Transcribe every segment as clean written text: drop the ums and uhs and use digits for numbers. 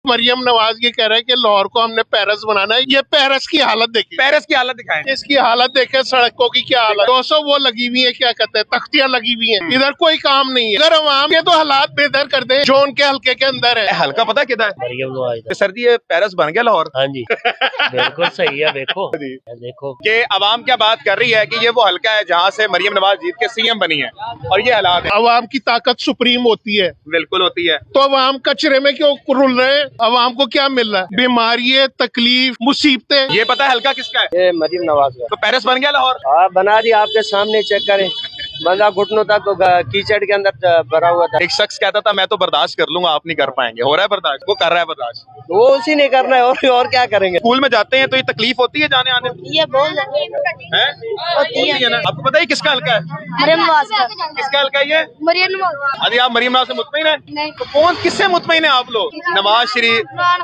मरियम नवाज ये कह रहा है कि लाहौर को हमने पेरिस बनाना है। ये पेरिस की हालत देखिए, पेरिस की हालत दिखाएं। इसकी हालत देखे, सड़कों की क्या हालत, 200 वो लगी हुई है, क्या कहते हैं, तख्तियां लगी हुई हैं, इधर कोई काम नहीं है। अगर अवाम के तो हालात बेहतर कर दें जो उनके हल्के के अंदर है। हल्का पता किधर है? मरियम नवाज। सर जी ये पेरिस बन गया लाहौर। हाँ जी बिल्कुल सही है। देखो कि अवाम क्या बात कर रही है कि ये वो हल्का है जहाँ से मरियम नवाज जीत के सीएम बनी है और ये हालात है। अवाम की ताकत सुप्रीम होती है, बिल्कुल होती है। तो अवाम कचरे में क्यों रुल रहे हैं? अवाम को क्या मिल रहा है? बीमारियां, तकलीफ, मुसीबतें। ये पता है हल्का किसका है? ये मरियम नवाज का। तो पेरिस बन गया लाहौर। हाँ बना दिया, आपके सामने चेक करें। बंदा घुटनों तक तो कीचड़ के अंदर भरा हुआ था। एक शख्स कहता था मैं तो बर्दाश्त कर लूंगा, आप नहीं कर पाएंगे। हो रहा है बर्दाश्त? वो कर रहा है बर्दाश्त। वो उसी ने करना है और क्या करेंगे। स्कूल में जाते हैं तो ये तकलीफ होती है जाने आने में? ये बहुत हैं? होती है ना। आपको पता है किसका हल्का है? मरियम नवाज का। किसका हल्का है ये? मरियम नवाज। अरे आप मरियम नवाज से मुतमईन है? नहीं। तो कौन किससे मुतमईन है आप लोग? नवाज शरीफ इमरान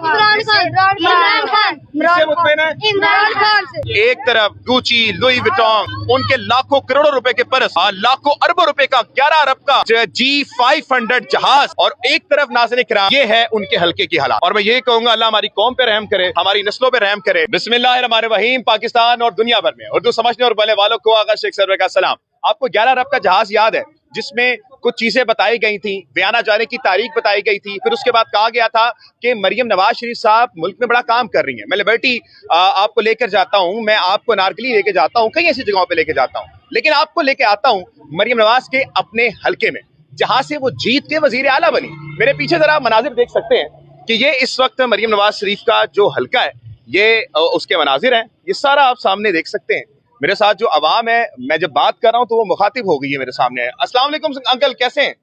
खान। किससे मुतमईन है? इमरान खान से। एक तरफ गुची, लुई विटॉन्ग, उनके लाखों करोड़ों रुपए के पर्स, लाखों अरबों रुपए का 11 अरब का G500 जहाज, और एक तरफ नाज़रीन किराम ये है उनके हल्के की हालात। और मैं ये कहूंगा अल्लाह हमारी कौम पे रहम करे, हमारी नस्लों पे रहम करे। बिस्मिल्लाहिर्रहमानिर्रहीम। पाकिस्तान और दुनिया भर में उर्दू समझने और बोलने वालों को आगा शेख सरवर का सलाम। आपको 11 अरब का जहाज याद है जिसमें कुछ चीजें बताई गई थी, बयाना जाने की तारीख बताई गई थी, फिर उसके बाद कहा गया था कि मरियम नवाज शरीफ साहब मुल्क में बड़ा काम कर रही हैं। मैं लिबर्टी आपको लेकर जाता हूं, मैं आपको नारकली लेके जाता हूं, कई ऐसी जगहों पे लेके जाता हूं, लेकिन आपको लेके आता हूं मरियम नवाज के अपने हल्के में जहां से वो जीत के वजीर आला बनी। मेरे पीछे जरा मनाजिर देख सकते हैं कि ये इस वक्त मरियम नवाज शरीफ का जो हल्का है ये उसके मनाजिर हैं। ये सारा आप सामने देख सकते हैं। मेरे साथ जो अवाम है, मैं जब बात कर रहा हूं तो वो मुखातिब हो गई है मेरे सामने। अस्सलाम वालेकुम अंकल, कैसे हैं?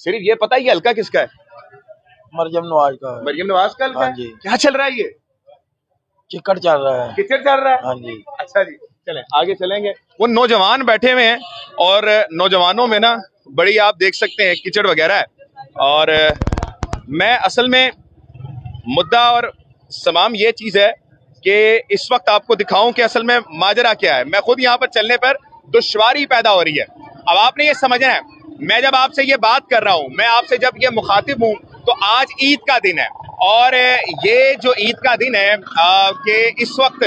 सिर्फ ये पता है ये हल्का किसका है? मरियम नवाज का। मरियम नवाज का हल्का है? हाँ जी। क्या चल रहा है? ये चिकट चल रहा है। किचड़ चल रहा है? हाँ जी। अच्छा जी, चलें आगे चलेंगे। वो नौजवान बैठे हुए हैं और नौजवानों में ना बड़ी आप देख सकते हैं कीचड़ वगैरह है। और मैं असल में मुद्दा और तमाम ये चीज है कि इस वक्त आपको दिखाऊं कि असल में माजरा क्या है। मैं खुद यहाँ पर चलने पर दुश्वारी पैदा हो रही है। अब आपने ये समझना है, मैं जब आपसे ये बात कर रहा हूँ, मैं आपसे जब ये मुखातिब हूँ, तो आज ईद का दिन है और ये जो ईद का दिन है कि इस वक्त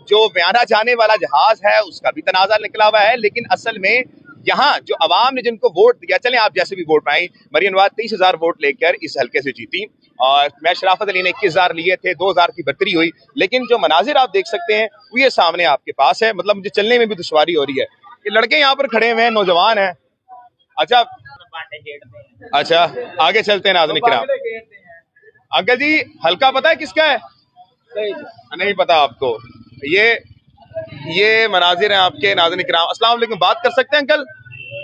जो बयाना जाने वाला जहाज है उसका भी तनाज़ा निकला हुआ है। लेकिन असल में यहाँ जो अवाम ने जिनको वोट दिया, चलें आप जैसे भी वोट पाएं, मरियम नवाज 23,000 वोट लेकर इस हल्के से जीती और मैं शराफत अली ने 21,000 लिए थे, 2,000 की बढ़तरी हुई। लेकिन जो मनाजिर आप देख सकते हैं वो ये सामने आपके पास है। मतलब मुझे चलने में भी दुश्वारी हो रही है। ये लड़के यहाँ पर खड़े हुए हैं, नौजवान हैं। अच्छा आगे चलते हैं नाज़रीन किराम। अंकल जी हल्का पता है किसका है? नहीं पता आपको? ये मनाजिर हैं आपके नाज़रीन किराम। अस्सलाम वालेकुम। बात कर सकते हैं अंकल?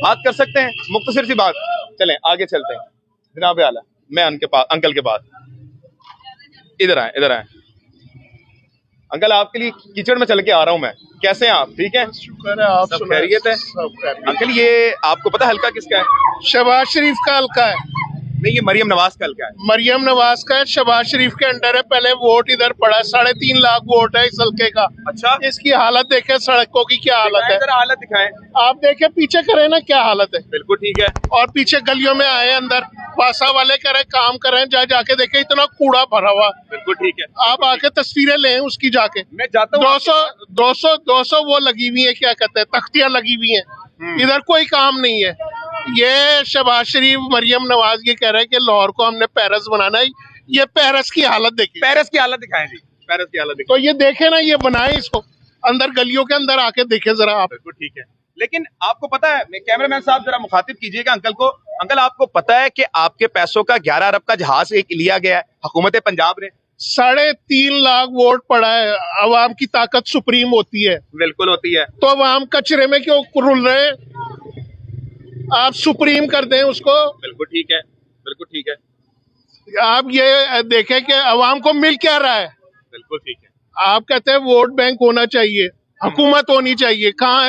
बात कर सकते हैं, मुख्तसर सी बात। चलें आगे चलते हैं। जनाब आला मैं अंकल के पास। इधर आए अंकल, आपके लिए कीचड़ में चल के आ रहा हूं मैं। कैसे हैं आप? ठीक है, शुक्र है, आप सब खैरियत है? अंकल ये आपको पता है हल्का किसका है? शहबाज शरीफ का हल्का है। नहीं, ये मरियम नवाज का हल्का है। मरियम नवाज का है, शहबाज शरीफ के अंडर है। पहले वोट इधर पड़ा, 3.5 लाख वोट है इस हल्के का। अच्छा, इसकी हालत देखे, सड़कों की क्या हालत है, जरा हालत दिखाएं। आप देखे, पीछे करें ना क्या हालत है। बिल्कुल ठीक है। और पीछे गलियों में आए, अंदर पासा वाले करें, काम करें, जाके देखे इतना कूड़ा भरा हुआ। बिल्कुल ठीक है। आप आके तस्वीरें लें उसकी जाके। मैं जाता हूँ। 200 वो लगी हुई है, क्या कहते हैं, तख्तियां लगी हुई हैं, इधर कोई काम नहीं है। ये शहबाज शरीफ मरियम नवाज ये कह रहे हैं कि लाहौर को हमने पेरिस बनाना है। ये पेरिस की हालत देखिए। पेरिस की हालत दिखाएं जी, पेरिस की हालत दिखाएं। तो ये देखे ना, ये बनाए इसको, अंदर गलियों के अंदर आके देखे जरा आप। बिल्कुल ठीक है। लेकिन आपको पता है, कैमरामैन साहब जरा मुखातिब कीजिएगा अंकल को। अंकल आपको पता है कि आपके पैसों का 11 अरब का जहाज एक लिया गया है हुकूमत पंजाब ने? 3.5 लाख वोट पड़ा है। अवाम की ताकत सुप्रीम होती है। बिल्कुल होती है। तो अवाम कचरे में क्यों रुल रहे हैं? आप सुप्रीम कर दें उसको। बिल्कुल ठीक है, बिल्कुल ठीक है। आप ये देखें कि अवाम को मिल क्या रहा है। बिल्कुल ठीक है। आप कहते हैं वोट बैंक होना चाहिए, हुकूमत होनी चाहिए, कहाँ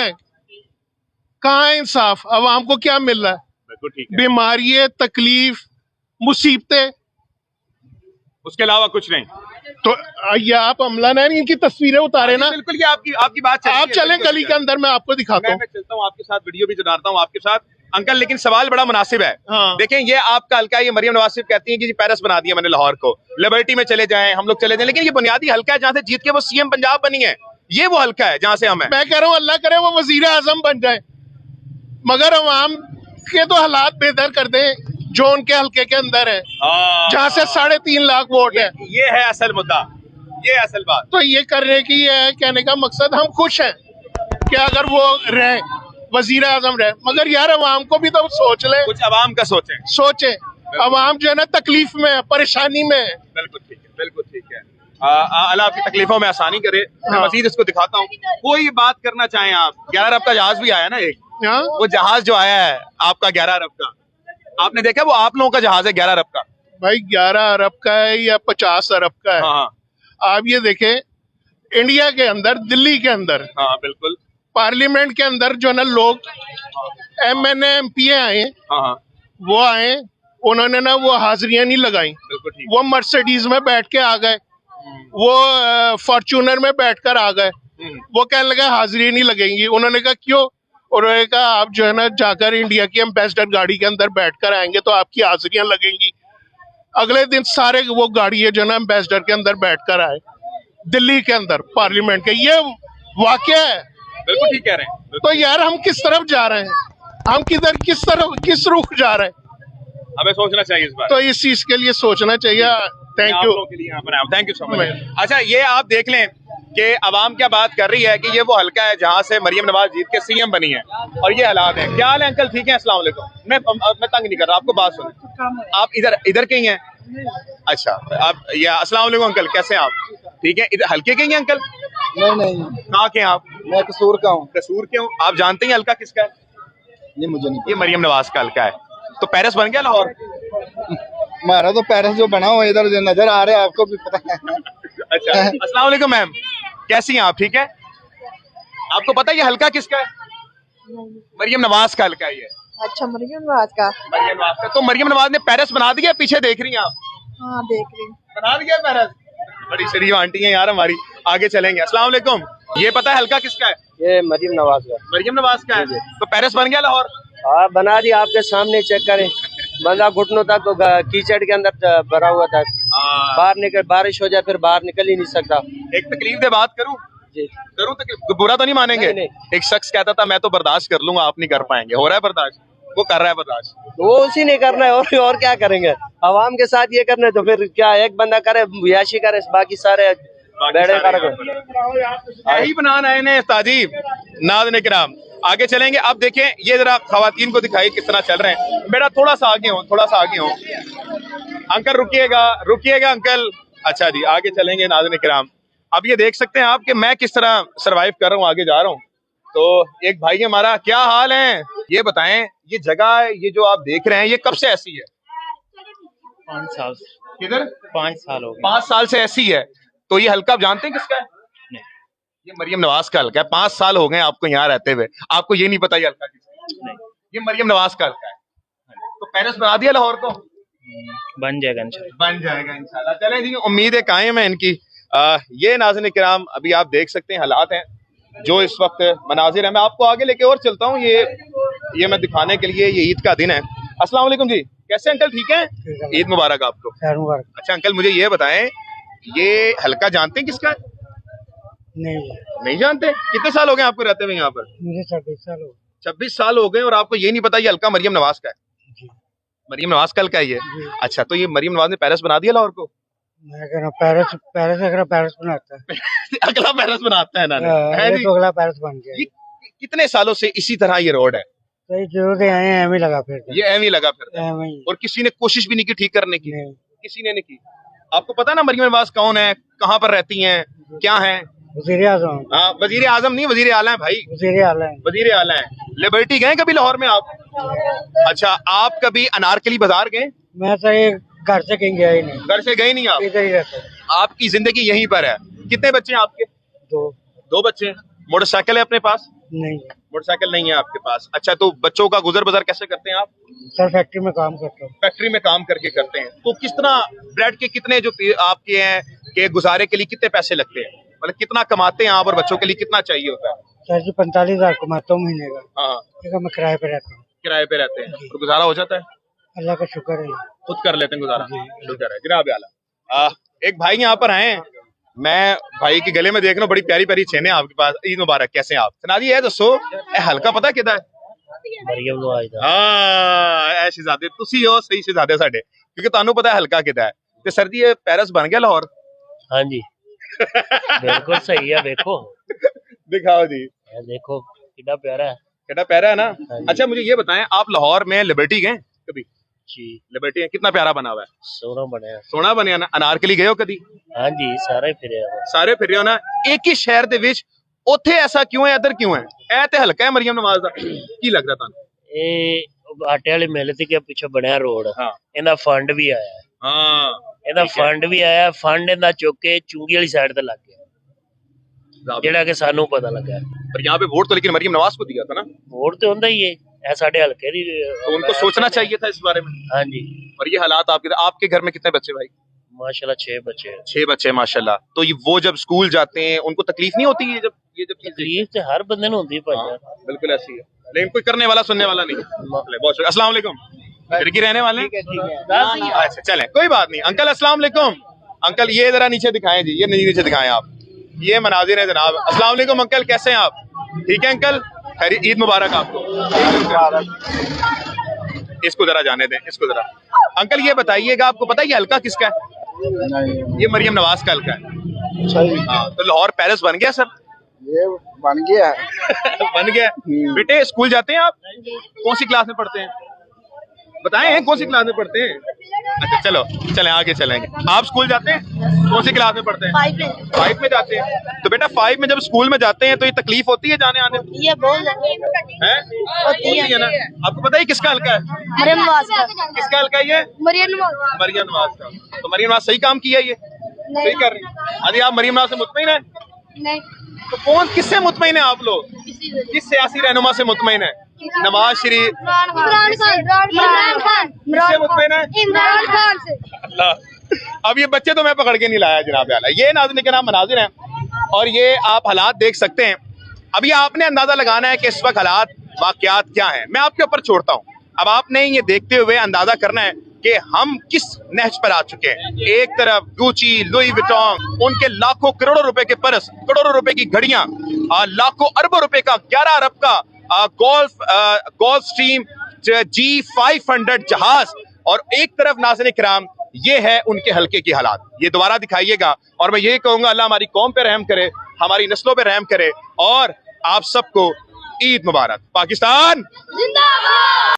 है इंसाफ? अवाम को क्या मिल रहा है? बिल्कुल ठीक है। बीमारियां, तकलीफ, मुसीबतें, उसके अलावा कुछ नहीं। तो ये आप अमला नहीं, इनकी तस्वीरें उतारे ना। बिल्कुल, ये आपकी बात चल रही है। आप चलें गली के अंदर, मैं आपको दिखाता हूँ। मैं चलता हूँ आपके साथ, वीडियो भी बनाता हूँ आपके साथ। अंकल लेकिन सवाल बड़ा मुनासिब है। हाँ। देखें ये आपका हल्का है, ये मरियम नवाज सिर्फ कहती है कि जी पेरिस बना दिया मैंने लाहौर को, लिबर्टी में चले जाएं, हम लोग चले जाएं, लेकिन ये बुनियादी हल्का है जहां से जीत के वो सीएम पंजाब बनी है। ये वो हल्का है जहां से हम हैं। मैं कह रहा हूँ अल्लाह करे वो वजीर आजम बन जाए, मगर अवाम के तो हालात बेहतर कर दें जो उनके हल्के के अंदर है, जहाँ से 3.5 लाख वोट है। ये है असल मुद्दा, ये है असल बात। तो ये करने की है, कहने का मकसद हम खुश हैं कि अगर वो रहे, वजीर आजम रहे, मगर यार अवाम को भी तो सोच ले, कुछ अवाम का सोचे। अवाम जो है ना तकलीफ में है, परेशानी में है। बिल्कुल ठीक है, बिल्कुल ठीक है। अल्लाह आपकी तकलीफों में आसानी करे। मैं मजीद इसको दिखाता हूँ। कोई बात करना चाहें आप? 11 अरब का जहाज भी आया ना एक, हाँ? वो जहाज जो आया है आपका 11 अरब का, आपने देखा? वो आप लोगों का जहाज है 11 अरब का। भाई 11 अरब का है या 50 अरब का है? हाँ आप ये देखें, इंडिया के अंदर, दिल्ली के अंदर, हाँ बिल्कुल, पार्लियामेंट के अंदर जो है ना लोग MNA MPA आए, हाँ वो आए, उन्होंने ना वो हाजिरियां नहीं लगाई, बिल्कुल ठीक। वो मर्सिडीज में बैठ के आ गए, वो फॉर्च्यूनर में बैठकर आ गए, वो कहने लगे हाजिरी नहीं लगेंगी। उन्होंने कहा क्यों? उन्होंने कहा आप जो है ना जाकर इंडिया की एम्बेसडर गाड़ी के अंदर बैठकर आएंगे तो आपकी हाजिरियां लगेंगी। अगले दिन सारे वो गाड़ी है जो ना एम्बेसडर के अंदर बैठकर आए, दिल्ली के अंदर पार्लियामेंट के। ये वाकया है। बिल्कुल ठीक कह रहे हैं। तो यार हम किस तरफ जा रहे हैं? हम किस रुख जा रहे हैं? हमें सोचना चाहिए इस बार। तो इस चीज के लिए सोचना चाहिए। Thank you. Thank you so much. अच्छा ये आप देख लें कि अवाम क्या बात कर रही है कि ये वो हल्का है जहां से मरियम नवाज जीत के सीएम बनी है, और ये हालात है। क्या हाल है अंकल? ठीक है, अस्सलाम वालेकुम। मैं तंग नहीं कर रहा, आपको बात सुन। आप इधर के ही हैं? अच्छा, आप या अस्सलाम वालेकुम अंकल, कैसे हैं आप? ठीक है, इधर हल्के के ही हैं अंकल? नहीं, कहाँ के हैं आप? मैं कसूर का हूँ। कसूर के हूँ। आप जानते हैं हल्का किसका है? नहीं, मुझे नहीं। ये मरियम नवाज का हल्का है। तो पेरिस बन गया लाहौर? हमारा तो पेरिस जो बना हुआ इधर नजर आ रहा है, आपको भी पता है। अच्छा, अस्सलाम वालेकुम मैम, कैसी हैं आप? ठीक है। आपको पता है ये हल्का किसका है? मरियम नवाज का हल्का है ये। अच्छा, मरियम नवाज का। मरियम नवाज का। तो मरियम नवाज ने पेरिस बना दिया, पीछे देख रही हैं आप? हाँ, देख रही। बना दिया पेरिस। बड़ी शरीफ आंटी है यार हमारी। आगे चलेंगे। अस्सलाम वालेकुम। ये पता है हल्का किसका है? ये मरियम नवाज का। मरियम नवाज का है। तो पेरिस बन गया लाहौर? हाँ, बना दिया, आपके सामने चेक करें। बंदा घुटनों तक तो कीचड़ के अंदर भरा हुआ था। बाहर निकल, बारिश हो जाए फिर बाहर निकल ही नहीं सकता। एक तकलीफ दे बात करूं? जी करूं तकलीफ? बुरा तो नहीं मानेंगे? नहीं। एक शख्स कहता था मैं तो बर्दाश्त कर लूंगा, आप नहीं कर पाएंगे। हो रहा है बर्दाश्त? वो कर रहा है बर्दाश्त। वो उसी ने करना है, और क्या करेंगे? आवाम के साथ ये करना है तो फिर क्या, एक बंदा करे याशी करे, बाकी सारे बेड़े कर। यही बनान आए ने ताजी नाज़रीन किराम। आगे चलेंगे। अब देखें ये जरा खवातीन को दिखाई किस तरह चल रहे हैं। बेटा थोड़ा सा आगे हो, थोड़ा सा आगे हो अंकल। रुकिएगा अंकल। अच्छा जी, आगे चलेंगे नाज़रीन किराम। अब ये देख सकते हैं आप कि मैं किस तरह सरवाइव कर रहा हूँ, आगे जा रहा हूँ। तो एक भाई हमारा, क्या हाल है? ये बताएं, ये जगह ये जो आप देख रहे हैं ये कब से ऐसी है? 5 साल। किधर? 5 साल हो गए। 5 साल से ऐसी है। तो ये हल्का आप जानते हैं किसका है? नहीं। ये मरियम नवाज का हल्का है। 5 साल हो गए आपको यहाँ रहते हुए, आपको ये नहीं पता ये हल्का किसका है? नहीं। ये मरियम नवाज का हल्का है। तो पेरिस बना दिया लाहौर को? बन जाएगा इंशाल्लाह। बन जाएगा इंशाल्लाह। चलें जी, उम्मीदें कायम है इनकी। ये नाज़रीन किराम अभी आप देख सकते हैं हालात हैं जो इस वक्त मनाजिर है। मैं आपको आगे लेके और चलता हूँ। ये मैं दिखाने के लिए, ये ईद का दिन है। अस्सलाम वालेकुम जी, कैसे अंकल? ठीक है, ईद मुबारक आपको। अच्छा अंकल, मुझे ये बताएं, ये हल्का जानते हैं किसका है? नहीं जानते? कितने साल हो गए आपको रहते हुए यहाँ पर? मुझे 26 साल हो। 26 साल हो गए और आपको ये नहीं पता ये हल्का मरियम नवाज का है? मरियम नवाज का हल्का है। अच्छा, तो ये मरियम नवाज ने पेरिस बना दिया लाहौर को? मैं कह रहा हूँ पेरिस अगला पेरिस बनाता है। अगला पेरिस बनाता है ना? तो अगला पेरिस बन गया। कितने सालों से इसी तरह ये रोड है? तो जरूरत है, एम ही लगा फिर। ये एम ही लगा फिर, और किसी ने कोशिश भी नहीं की ठीक करने की? किसी ने नहीं की। आपको पता ना मरियम नवाज कौन है, कहाँ पर रहती हैं, क्या है? वजीर आजम। हाँ, वजीर आजम नहीं, वजीर आला है भाई। वजीर आला है। वजीर आला है। लिबर्टी गए कभी लाहौर में आप? अच्छा, आप कभी अनारकली बाजार गए? मैं तो ये घर से कहीं गया ही नहीं। घर से गए नहीं आप? इधर ही रहते। आपकी जिंदगी यहीं पर है। कितने बच्चे हैं आपके? 2 बच्चे हैं। मोटरसाइकिल है अपने पास? नहीं, मोटरसाइकिल नहीं है आपके पास। अच्छा, तो बच्चों का गुजर बसर कैसे करते हैं आप? सर फैक्ट्री में काम करता हूँ। फैक्ट्री में काम करके करते हैं। तो किस तरह ब्रेड के कितने जो आपके हैं कि गुजारे के लिए कितने पैसे लगते हैं? मतलब कितना कमाते हैं आप और बच्चों के लिए कितना चाहिए होता है? सर जी 45,000 कमाता हूँ महीने का। हाँ, मैं किराए पे रहता हूँ। किराए पे रहते हैं तो गुजारा हो जाता है? अल्लाह का शुक्र है। खुद कर लेते हैं गुजारा? शुक्र है जनाब आला। एक भाई यहाँ पर हैं, मैं भाई के गले में देख रहा हूँ बड़ी प्यारी प्यारी चेने आपके पास। ईद मुबारक। कैसे हैं आप? सुना दी है दसो हल्का पता किदा है? मरियम नवाज दा। हाँ शहजादे तुसी हो सही शहजादे साडे, क्योंकि तानू पता है हल्का किदा है। ते सर जी ये पेरिस बन गया लाहौर? हाँ जी बिल्कुल सही है। देखो दिखाओ जी, ये देखो कितना प्यारा है। कितना प्यारा है ना। हाँ जी। अच्छा मुझे ये बताएं, आप लाहौर में लिबर्टी गए कभी? जी लिबर्टी है, कितना प्यारा बना हुआ है। सोना बने। सोना बनिया ना। अनारकली गए हो कभी? हाँ जी सारे फिरे हैं। सारे फिर हो ना। एक ही शहर दे विच ਉੱਥੇ ऐसा क्यों है, इधर क्यों है? ਇਹ ਤੇ ਹਲਕਾ ਹੈ ਮਰੀਮ ਨਵਾਜ਼ ਦਾ, ਕੀ ਲੱਗਦਾ ਤੁਹਾਨੂੰ? ਇਹ ਆਟੇ ਵਾਲੇ ਮਿਲ ਤੇ ਕੇ ਪਿੱਛੇ ਬਣਿਆ ਰੋਡ, ਹਾਂ ਇਹਦਾ ਫੰਡ ਵੀ ਆਇਆ। ਹਾਂ ਇਹਦਾ ਫੰਡ ਵੀ ਆਇਆ। ਫੰਡ ਇਹਦਾ ਚੁੱਕ ਕੇ ਚੁੰਗੀ ਵਾਲੀ ਸਾਈਡ ਤੇ ਲੱਗ ਗਿਆ, ਜਿਹੜਾ ਕਿ ਸਾਨੂੰ ਪਤਾ ਲੱਗਾ। पर यहाँ पे वोट तो लेकिन मरीम नवाज को दिया था ना। ਵੋਟ ਤੇ ਹੁੰਦਾ ਹੀ ਹੈ, ਇਹ ਸਾਡੇ ਹਲਕੇ ਦੀ। तो उनको सोचना चाहिए था इस बारे में। हाँ जी और ये हालात आपके घर में कितने बच्चे भाई? माशाल्लाह 6 बच्चे। 6 बच्चे माशाल्लाह। तो ये वो जब स्कूल जाते हैं उनको तकलीफ नहीं होती है? ये जब चीजें तकलीफ तो हर बंदे ਨੂੰ ਹੁੰਦੀ ਭਾਈ। बिल्कुल ऐसी है, लेकिन कोई करने वाला सुनने वाला नहीं। बहुत शुक्रिया। अस्सलाम वालेकुम। इधर की रहने वाले हैं? अच्छा चलें कोई बात नहीं। अंकल अस्सलाम वालेकुम। अंकल ये जरा नीचे दिखाएं जी, ये नीचे दिखाएं आप। ये मनाजिर है जनाब। अस्सलाम वालेकुम अंकल, कैसे हैं आप? ठीक है अंकल, खैर ईद मुबारक आपको। इसको जरा जाने दें, इसको जरा। अंकल ये बताइएगा, आपको पता है ये हल्का किसका है? ये मरियम नवाज का हल्का है। हाँ, तो लाहौर पेरिस बन गया सर? ये बन गया है। बन गया। बेटे स्कूल जाते हैं आप? कौन सी क्लास में पढ़ते हैं? बताएं कौन सी क्लास में पढ़ते हैं? अच्छा चलो चलें आगे चलेंगे। आप स्कूल जाते हैं? कौन सी क्लास में पढ़ते हैं? 5 में जाते हैं। तो बेटा 5 में जब स्कूल में जाते हैं तो ये तकलीफ होती है जाने आने में? ये बोल हैं? होती है ना। आपको पता है किसका हल्का है? मरियम नवाज का। किसका हल्का है ये? मरियम नवाज। मरियम नवाज का। तो मरियम नवाज सही काम किया ये? सही कर रही है। अरे आप मरियम नवाज से मुतमईन है? नहीं तो कौन किससे मुतमईन है आप लोग? किस सियासी रहनुमा से मुतमईन है? नवाज शरीफ? इमरान खान। किससे मुतमईन है? इमरान खान से। अल्लाह। अब ये बच्चे तो मैं पकड़ के नहीं लाया जनाब आला। ये नाज़रीन के नाम मनाजिर हैं और ये आप हालात देख सकते हैं। अब ये आपने अंदाजा लगाना है कि इस वक्त हालात वाकयात क्या हैं। मैं आपके ऊपर छोड़ता हूँ, अब आपने ये देखते हुए अंदाजा करना है कि हम किस नहज पर आ चुके हैं। एक तरफ गुची, लुई विटॉन्ग, उनके लाखों करोड़ों रुपए के पर्स, करोड़ों रुपए की घड़ियां, लाखों अरबों रुपए का 11 अरब का गोल्फ स्ट्रीम G500 जहाज, और एक तरफ नाज़रीन किराम ये है उनके हल्के की हालात। ये दोबारा दिखाइएगा और मैं यही कहूंगा अल्लाह हमारी कौम पे रहम करे, हमारी नस्लों पे रहम करे और आप सबको ईद मुबारक। पाकिस्तान जिंदाबाद।